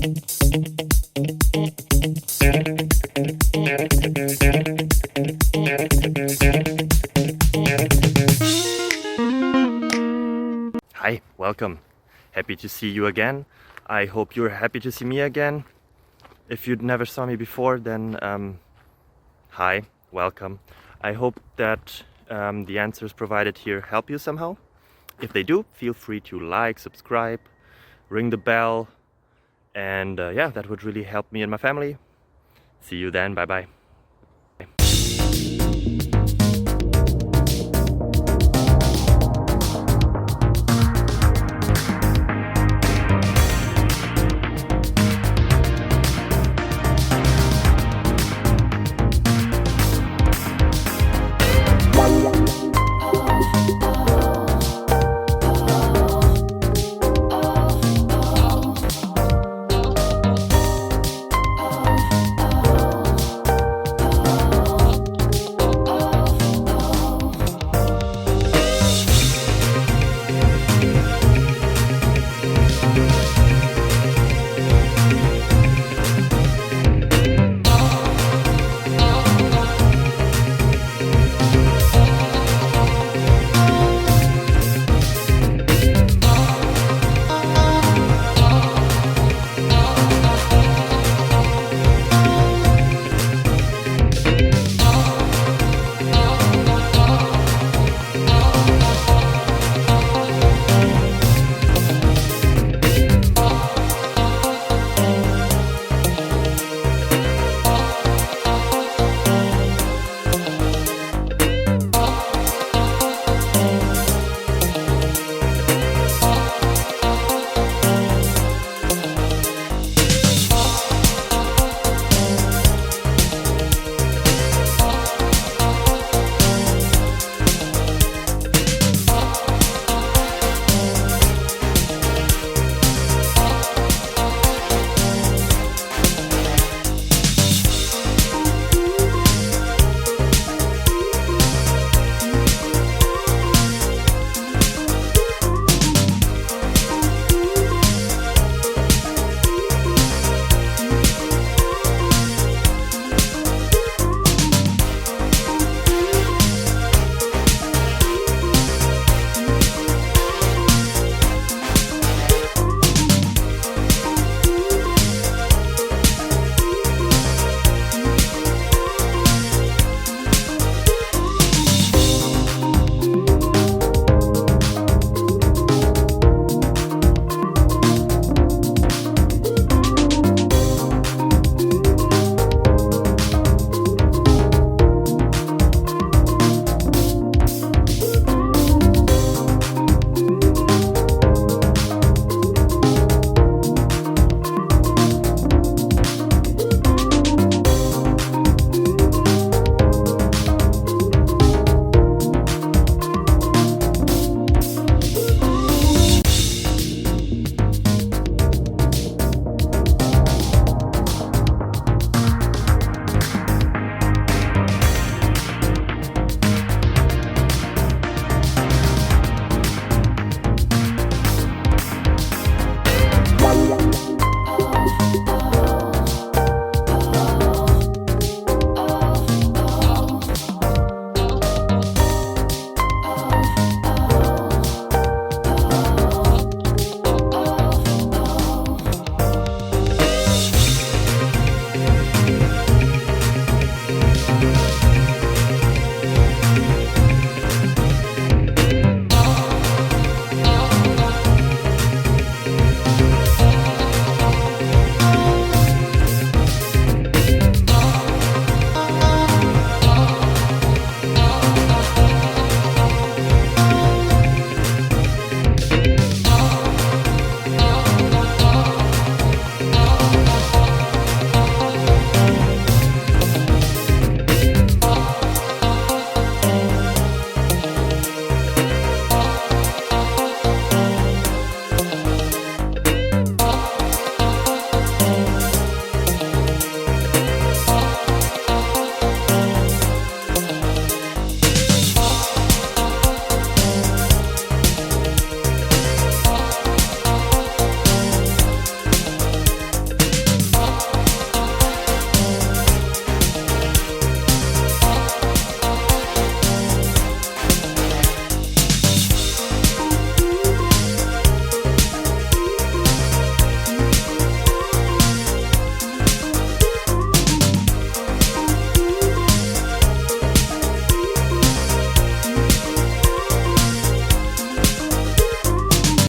Hi, welcome. Happy to see you again. I hope you're happy to see me again. If you never saw me before, then hi, welcome. I hope that the answers provided here help you somehow. If they do, feel free to like, subscribe, ring the bell, and yeah, that would really help me and my family. See you then, bye bye.